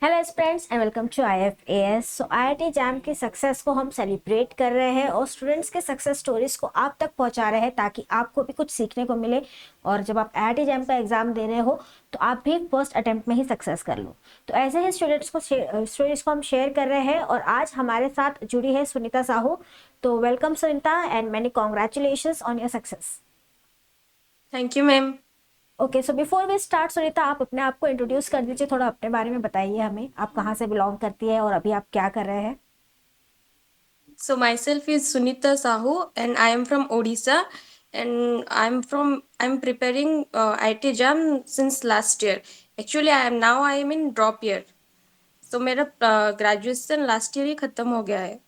Hello friends and welcome to IFAS। IIT JAM की success को हम सेलिब्रेट कर रहे हैं और स्टूडेंट्स के सक्सेस स्टोरीज को आप तक पहुंचा रहे हैं ताकि आपको भी कुछ सीखने को मिले। और जब आप IIT जैम का एग्जाम दे रहे हो तो आप भी फर्स्ट अटेम्प्ट में ही सक्सेस कर लो। तो ऐसे ही स्टोरीज को हम शेयर कर रहे हैं और आज हमारे साथ जुड़ी है सुनीता साहू। तो welcome Sunita and many congratulation on your success. Thank you ma'am. Okay, so before we start Sunita, आप अपने आप को इंट्रोड्यूस कर दीजिए, थोड़ा अपने बारे में बताइए हमें, आप कहाँ से बिलोंग करती है और अभी आप क्या कर रहे हैं। So myself is Sunita Sahu and I am from Odisha and I'm preparing IT JAM since last year. Actually I am in drop year. So मेरा ग्रेजुएशन लास्ट ईयर ही खत्म हो गया है।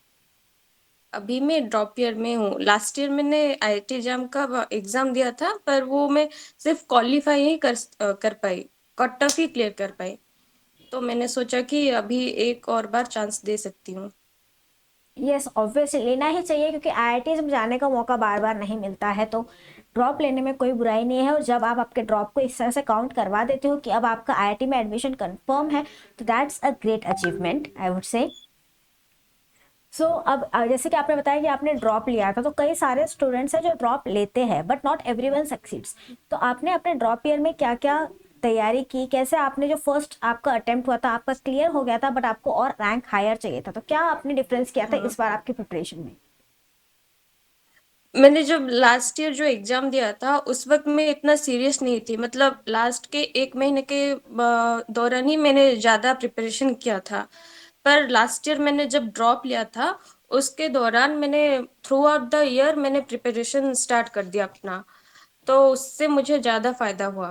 अभी मैं ड्रॉप ईयर में हूँ। लास्ट ईयर मैंने आईआईटी जैम का एग्जाम दिया था पर वो मैं सिर्फ क्वालिफाई ही कर पाई, कट ऑफ ही क्लियर कर पाई। तो मैंने सोचा कि अभी एक और बार चांस दे सकती हूँ। यस, ऑब्वियसली लेना ही चाहिए क्योंकि IIT में जाने का मौका बार बार नहीं मिलता है। तो ड्रॉप लेने में कोई बुराई नहीं है और जब आप आपके ड्रॉप को इस तरह से काउंट करवा देते हो कि अब आपका IIT में एडमिशन कंफर्म है तो that's a great achievement I would say. So अब जैसे कि आपने बताया कि आपने ड्रॉप लिया था, तो कई सारे स्टूडेंट्स हैं जो ड्रॉप लेते हैं बट नॉट एवरीवन सक्सीड्स। तो आपने अपने ड्रॉप ईयर में क्या क्या तैयारी की, कैसे आपने जो फर्स्ट आपका अटेम्प्ट हुआ था आपका क्लियर हो गया था बट आपको और रैंक हायर चाहिए था, तो क्या आपने डिफरेंस किया था हाँ, इस बार आपकी प्रिपरेशन में। मैंने जब लास्ट ईयर जो एग्जाम दिया था उस वक्त मैं इतना सीरियस नहीं थी। मतलब लास्ट के एक महीने के दौरान ही मैंने ज्यादा प्रिपरेशन किया था। पर लास्ट ईयर मैंने जब ड्रॉप लिया था उसके दौरान मैंने थ्रू आउट द ईयर मैंने प्रिपरेशन स्टार्ट कर दिया अपना। तो उससे मुझे ज्यादा फायदा हुआ।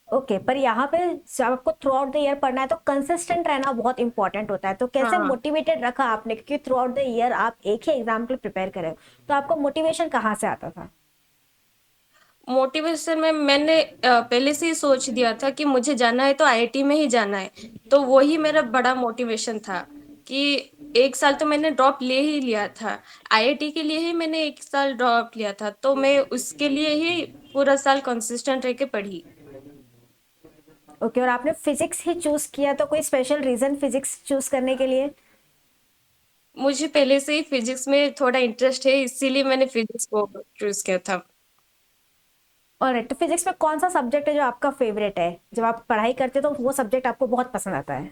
ओके, पर यहाँ पे जब आपको थ्रू आउट द ईयर पढ़ना है तो कंसिस्टेंट रहना बहुत इंपॉर्टेंट होता है। तो कैसे हाँ, मोटिवेटेड रखा आपने, क्योंकि थ्रू आउट द ईयर आप एक ही एग्जाम के लिए प्रिपेयर कर रहे हो, तो आपको मोटिवेशन कहाँ से आता था। मोटिवेशन में मैंने पहले से ही सोच दिया था कि मुझे जाना है तो आईआईटी में ही जाना है। तो वही मेरा बड़ा मोटिवेशन था कि एक साल तो मैंने ड्रॉप ले ही लिया था। आईआईटी के लिए ही मैंने एक साल ड्रॉप लिया था तो मैं उसके लिए ही पूरा साल कंसिस्टेंट रह के पढ़ी। ओके, और आपने फिजिक्स ही चूज किया, तो कोई स्पेशल रीजन फिजिक्स चूज करने के लिए। मुझे पहले से ही फिजिक्स में थोड़ा इंटरेस्ट है इसीलिए मैंने फिजिक्स को चूज किया था। और तो फिजिक्स में कौन सा सब्जेक्ट है जो आपका फेवरेट है, जब आप पढ़ाई करते हो तो वो सब्जेक्ट आपको बहुत पसंद आता है।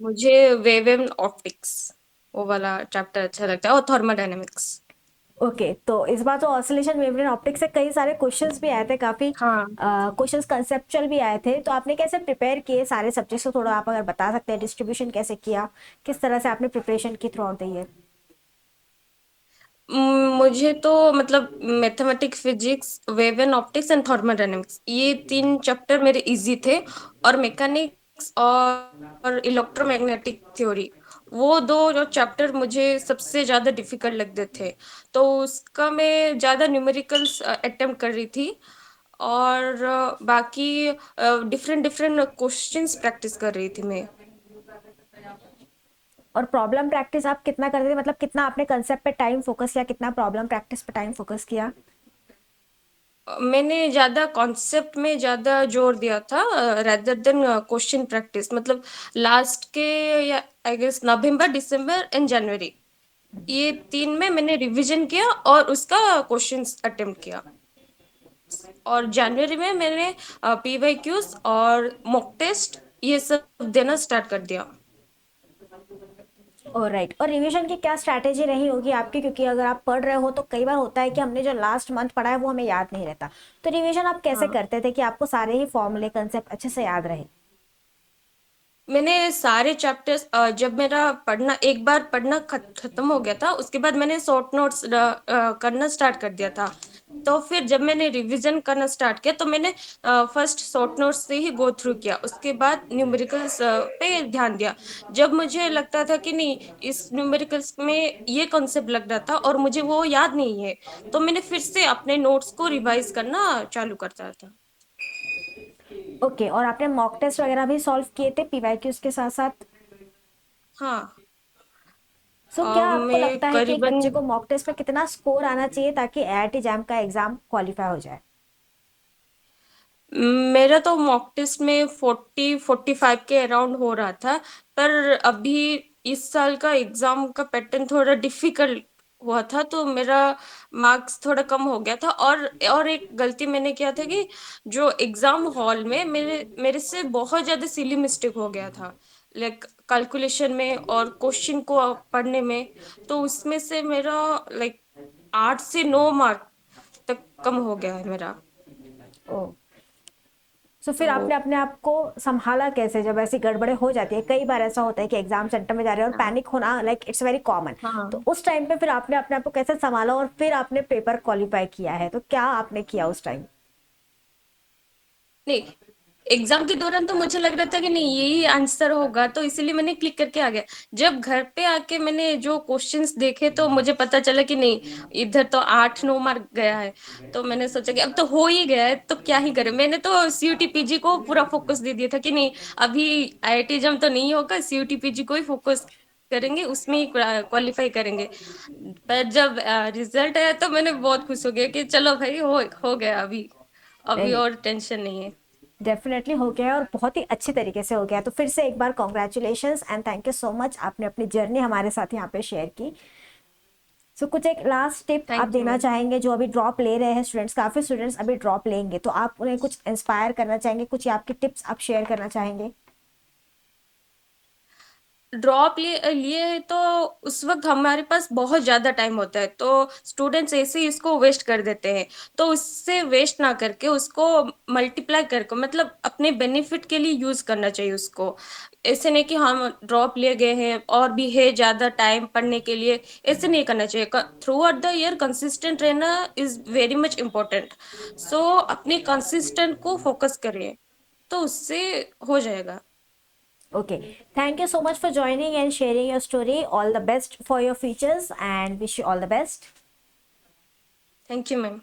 मुझे वेव एंड ऑप्टिक्स वो वाला चैप्टर अच्छा लगता है और थर्मोडायनेमिक्स। ओके, तो इस बार तो ऑसिलेशन वेवलेंथ ऑप्टिक्स से कई सारे क्वेश्चंस भी आए थे, काफी हाँ, क्वेश्चंस कंसेप्चुअल भी आए थे। तो आपने कैसे प्रिपेयर किए सारे सब्जेक्ट्स को, थोड़ा आप अगर बता सकते हैं डिस्ट्रीब्यूशन कैसे किया, किस तरह से आपने प्रिपरेशन की थ्रू आउट द ईयर। मुझे तो मतलब mathematics, physics, wave and optics and thermodynamics ये तीन चैप्टर मेरे इजी थे। और मैकेनिक्स और इलेक्ट्रोमैग्नेटिक थ्योरी वो दो जो चैप्टर मुझे सबसे ज्यादा डिफिकल्ट लगते थे। तो उसका मैं ज्यादा न्यूमेरिकल्स अटेम्प्ट कर रही थी। और बाकी डिफरेंट डिफरेंट क्वेश्चंस प्रैक्टिस कर रही थी मैं। और प्रॉब्लम प्रैक्टिस आप कितना करते थे, मतलब कितना आपने कंसेप्ट पे टाइम फोकस किया, कितना प्रॉब्लम प्रैक्टिस पे टाइम फोकस किया। मैंने ज्यादा कॉन्सेप्ट में ज्यादा जोर दिया था रेदर देन क्वेश्चन प्रैक्टिस। मतलब लास्ट के या I guess November, December and जनवरी ये तीन में मैंने रिवीजन किया और उसका क्वेश्चंस अटेम्प्ट किया। और जनवरी में मैंने पीवाई क्यूज और मॉक टेस्ट ये सब देना स्टार्ट कर दिया। और राइट, और रिवीजन की क्या स्ट्रैटेजी रही होगी आपकी, क्योंकि अगर आप पढ़ रहे हो तो कई बार होता है कि हमने जो लास्ट मंथ पढ़ा है वो हमें याद नहीं रहता। तो रिवीजन आप कैसे हाँ, करते थे कि आपको सारे ही फॉर्मूले कंसेप्ट अच्छे से याद रहे। मैंने सारे चैप्टर्स जब मेरा पढ़ना एक बार पढ़ना खत्म हो गया था उसके बाद मैंने शॉर्ट नोट्स करना स्टार्ट कर दिया था। तो फिर जब मैंने रिवीजन करना स्टार्ट किया तो मैंने फर्स्ट शॉर्ट नोट्स से ही गो थ्रू किया, उसके बाद न्यूमेरिकल्स पे ध्यान दिया। जब मुझे लगता था कि नहीं इस न्यूमेरिकल्स में ये कॉन्सेप्ट लग रहा था और मुझे वो याद नहीं है तो मैंने फिर से अपने नोट्स को रिवाइज करना चालू करता था। ओके, और आपने मॉक टेस्ट वगैरह भी सॉल्व किए थे पीवाईक्यूज के साथ साथ। हाँ, सो क्या आपको मैं लगता है कि एक करीबन बच्चे को मॉक टेस्ट में कितना स्कोर आना चाहिए ताकि IIT जैम का एग्जाम क्वालिफाई हो जाए। मेरा तो मॉक टेस्ट में 40-45 के अराउंड हो रहा था, पर अभी इस साल का एग्जाम का पैटर्न थोड़ा डिफिकल्ट हुआ था, तो मेरा मार्क्स थोड़ा कम हो गया था। और एक गलती मैंने किया था कि जो एग्जाम हॉल में मेरे मेरे से बहुत ज्यादा सिली मिस्टेक हो गया था, लाइक कैलकुलेशन में और क्वेश्चन को पढ़ने में। तो उसमें से मेरा लाइक 8 से 9 मार्क तक कम हो गया है मेरा। ओ, सो फिर तो आपने अपने आप को संभाला कैसे जब ऐसी गड़बड़े हो जाती है? कई बार ऐसा होता है कि एग्जाम सेंटर में जा रहे हैं और हाँ पैनिक होना लाइक इट्स वेरी कॉमन। तो हाँ। उस टाइम पे फिर आपने अपने आप को कैसे संभाला और फिर आपने पेपर क्वालिफाई किया है, तो क्या आपने किया उस टाइम? नहीं, एग्जाम के दौरान तो मुझे लग रहा था कि नहीं यही आंसर होगा, तो इसीलिए मैंने क्लिक करके आ गया। जब घर पे आके मैंने जो क्वेश्चंस देखे तो मुझे पता चला कि नहीं, इधर तो 8-9 मार्क गया है। तो मैंने सोचा कि अब तो हो ही गया है तो क्या ही करें। मैंने तो सीयूटी पीजी को पूरा फोकस दे दिया था कि नहीं, अभी आईआईटी जम तो नहीं होगा, सीयूटी पीजी को ही फोकस करेंगे, उसमें ही क्वालिफाई करेंगे। पर जब रिजल्ट आया तो मैंने बहुत खुश हो गया कि चलो भाई हो गया अभी। अभी नहीं, और टेंशन नहीं है। डेफिनेटली हो गया है और बहुत ही अच्छे तरीके से हो गया है। तो फिर से एक बार congratulations and thank you so much, आपने अपनी जर्नी हमारे साथ यहाँ पे शेयर की। सो कुछ एक लास्ट टिप आप थैंक यू देना मैम। चाहेंगे जो अभी ड्रॉप ले रहे हैं स्टूडेंट्स, काफ़ी स्टूडेंट्स अभी ड्रॉप लेंगे, तो आप उन्हें कुछ इंस्पायर करना चाहेंगे, कुछ आपकी टिप्स आप शेयर करना चाहेंगे? ड्रॉप लिए है तो उस वक्त हमारे पास बहुत ज्यादा टाइम होता है, तो स्टूडेंट्स ऐसे ही इसको वेस्ट कर देते हैं। तो उससे वेस्ट ना करके उसको मल्टीप्लाई करके, मतलब अपने बेनिफिट के लिए यूज करना चाहिए उसको। ऐसे नहीं कि हम ड्रॉप लिए गए हैं और भी है ज्यादा टाइम पढ़ने के लिए, ऐसे नहीं करना चाहिए। Through out the year consistent रहना इज वेरी मच इम्पोर्टेंट। सो अपने कंसिस्टेंट को फोकस करिए, तो उससे हो जाएगा। Okay, thank you so much for joining and sharing your story. All the best for your futures and wish you all the best. Thank you ma'am.